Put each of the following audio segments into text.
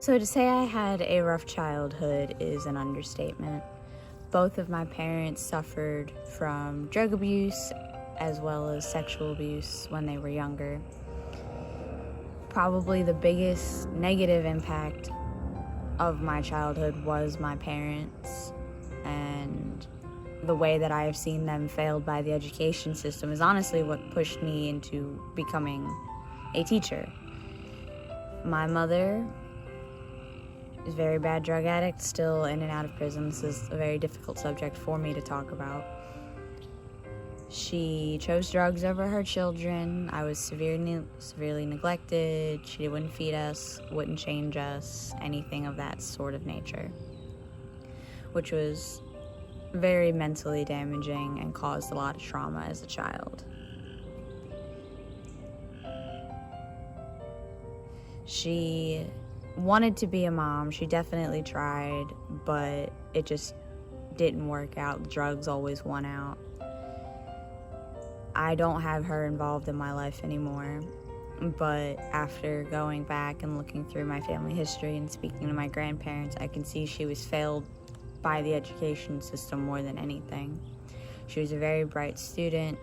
So to say I had a rough childhood is an understatement. Both of my parents suffered from drug abuse as well as sexual abuse when they were younger. Probably the biggest negative impact of my childhood was my parents, and the way that I have seen them failed by the education system is honestly what pushed me into becoming a teacher. My mother is a very bad drug addict, still in and out of prison. This is a very difficult subject for me to talk about. She chose drugs over her children. I was severely neglected. She wouldn't feed us, wouldn't change us, anything of that sort of nature, which was very mentally damaging and caused a lot of trauma as a child. She wanted to be a mom. She definitely tried, but it just didn't work out. Drugs always won out. I don't have her involved in my life anymore, but after going back and looking through my family history and speaking to my grandparents, I can see she was failed by the education system more than anything. She was a very bright student,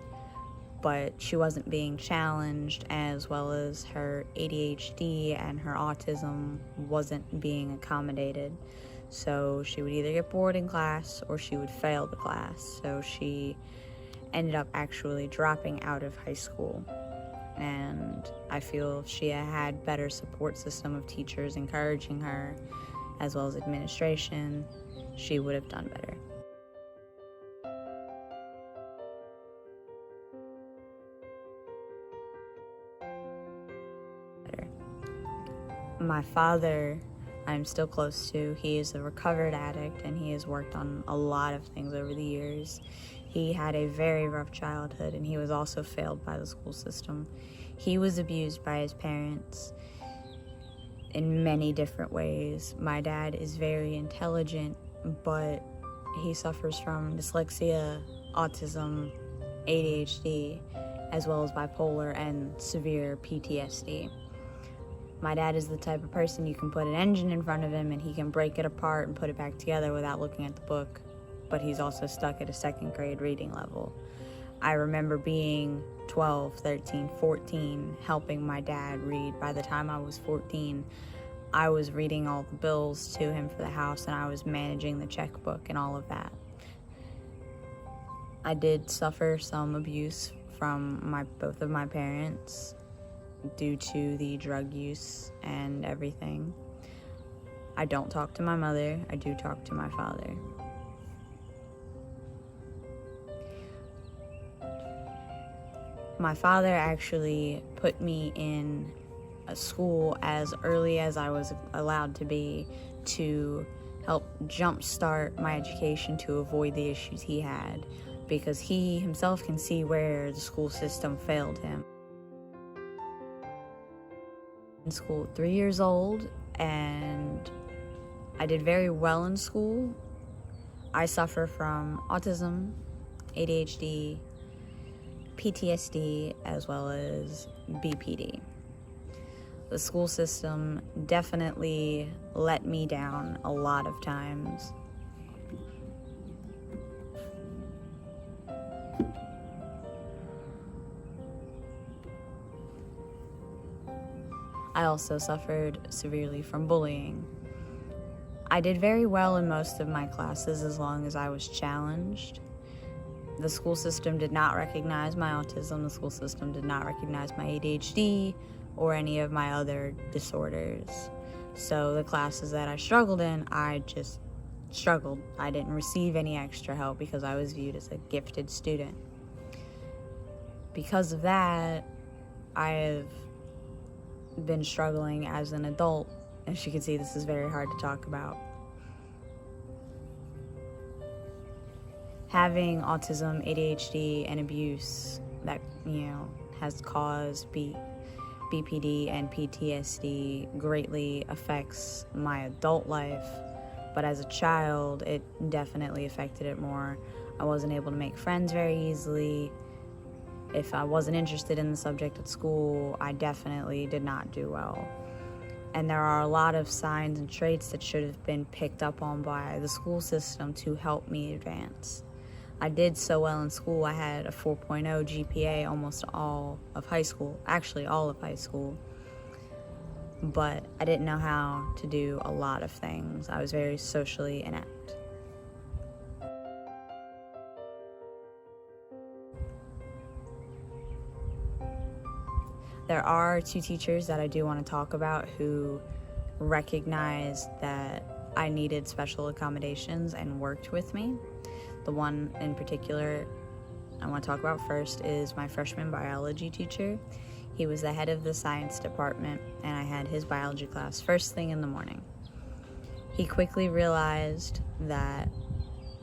but she wasn't being challenged, as well as her ADHD and her autism wasn't being accommodated. So she would either get bored in class or she would fail the class. So she ended up actually dropping out of high school. And I feel if she had better support system of teachers encouraging her, as well as administration, she would have done better. My father, I'm still close to. He is a recovered addict, and he has worked on a lot of things over the years. He had a very rough childhood, and he was also failed by the school system. He was abused by his parents in many different ways. My dad is very intelligent, but he suffers from dyslexia, autism, ADHD, as well as bipolar and severe PTSD. My dad is the type of person you can put an engine in front of him and he can break it apart and put it back together without looking at the book, but he's also stuck at a second grade reading level. I remember being 12, 13, 14, helping my dad read. By the time I was 14, I was reading all the bills to him for the house, and I was managing the checkbook and all of that. I did suffer some abuse from both of my parents due to the drug use and everything. I don't talk to my mother. I do talk to my father. My father actually put me in a school as early as I was allowed to be to help jumpstart my education to avoid the issues he had, because he himself can see where the school system failed him. In school at 3 years old, and I did very well in school. I suffer from autism, ADHD, PTSD, as well as BPD. The school system definitely let me down a lot of times. I also suffered severely from bullying. I did very well in most of my classes as long as I was challenged. The school system did not recognize my autism. The school system did not recognize my ADHD or any of my other disorders. So the classes that I struggled in, I just struggled. I didn't receive any extra help because I was viewed as a gifted student. Because of that, I have been struggling as an adult. As you can see, this is very hard to talk about. Having autism, ADHD, and abuse that, has caused BPD and PTSD greatly affects my adult life, but as a child, it definitely affected it more. I wasn't able to make friends very easily. If I wasn't interested in the subject at school, I definitely did not do well. And there are a lot of signs and traits that should have been picked up on by the school system to help me advance. I did so well in school. I had a 4.0 GPA almost all of high school, actually all of high school. But I didn't know how to do a lot of things. I was very socially inept. There are two teachers that I do want to talk about who recognized that I needed special accommodations and worked with me. The one in particular I want to talk about first is my freshman biology teacher. He was the head of the science department, and I had his biology class first thing in the morning. He quickly realized that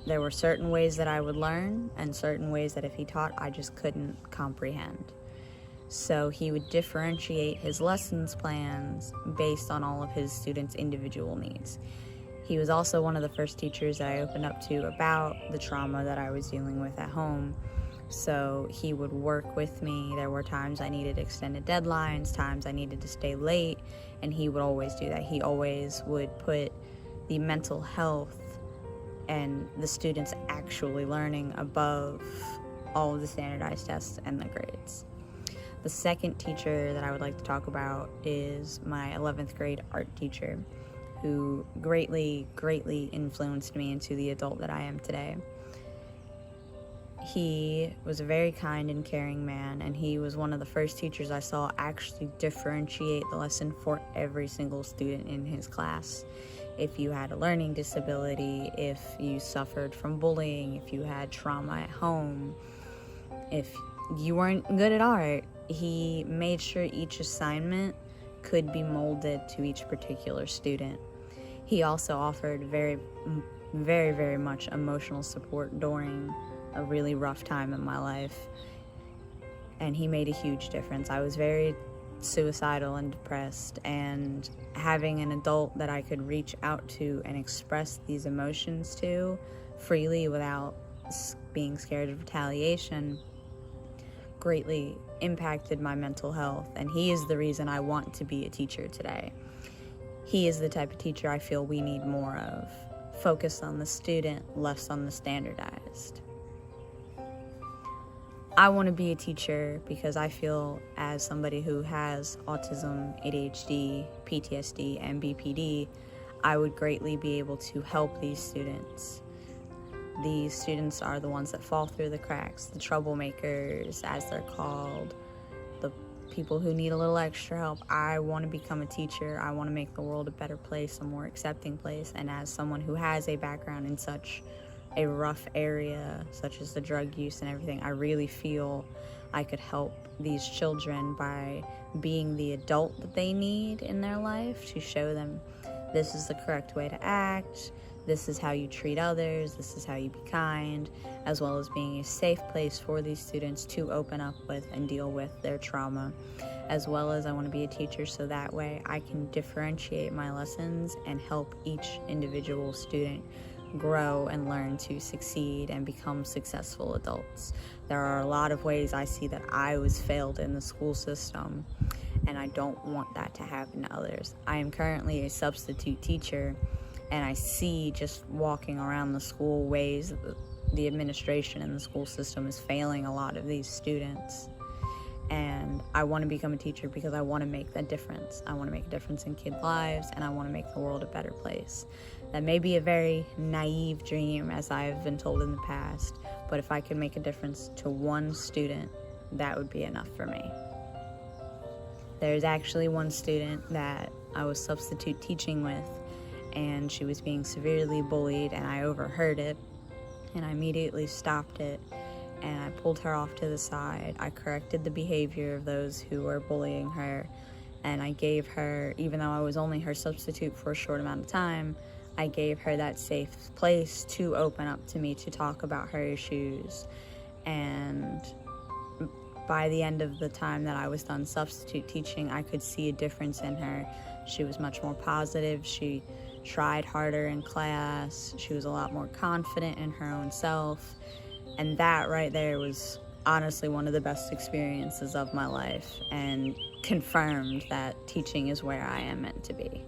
there were certain ways that I would learn and certain ways that if he taught, I just couldn't comprehend. So he would differentiate his lessons plans based on all of his students' individual needs. He was also one of the first teachers that I opened up to about the trauma that I was dealing with at home. So he would work with me. There were times I needed extended deadlines, times I needed to stay late, and he would always do that. He always would put the mental health and the students actually learning above all of the standardized tests and the grades. The second teacher that I would like to talk about is my 11th grade art teacher, who greatly influenced me into the adult that I am today. He was a very kind and caring man, and he was one of the first teachers I saw actually differentiate the lesson for every single student in his class. If you had a learning disability, if you suffered from bullying, if you had trauma at home, if you weren't good at art, he made sure each assignment could be molded to each particular student. He also offered very much emotional support during a really rough time in my life, and he made a huge difference. I was very suicidal and depressed, and having an adult that I could reach out to and express these emotions to freely without being scared of retaliation greatly impacted my mental health, and he is the reason I want to be a teacher today. He is the type of teacher I feel we need more of. Focused on the student, less on the standardized. I want to be a teacher because I feel, as somebody who has autism, ADHD, PTSD, and BPD, I would greatly be able to help these students. These students are the ones that fall through the cracks, the troublemakers, as they're called, the people who need a little extra help. I want to become a teacher. I want to make the world a better place, a more accepting place. And as someone who has a background in such a rough area, such as the drug use and everything, I really feel I could help these children by being the adult that they need in their life to show them this is the correct way to act. This is how you treat others, this is how you be kind, as well as being a safe place for these students to open up with and deal with their trauma. As well as I want to be a teacher so that way I can differentiate my lessons and help each individual student grow and learn to succeed and become successful adults. There are a lot of ways I see that I was failed in the school system, and I don't want that to happen to others. I am currently a substitute teacher, and I see just walking around the school ways that the administration and the school system is failing a lot of these students. And I want to become a teacher because I want to make that difference. I want to make a difference in kids' lives, and I want to make the world a better place. That may be a very naive dream, as I've been told in the past, but if I could make a difference to one student, that would be enough for me. There's actually one student that I was substitute teaching with, and she was being severely bullied, and I overheard it, and I immediately stopped it, and I pulled her off to the side. I corrected the behavior of those who were bullying her, and I gave her, even though I was only her substitute for a short amount of time, I gave her that safe place to open up to me to talk about her issues. And by the end of the time that I was done substitute teaching, I could see a difference in her. She was much more positive. She tried harder in class. She was a lot more confident in her own self. And that right there was honestly one of the best experiences of my life and confirmed that teaching is where I am meant to be.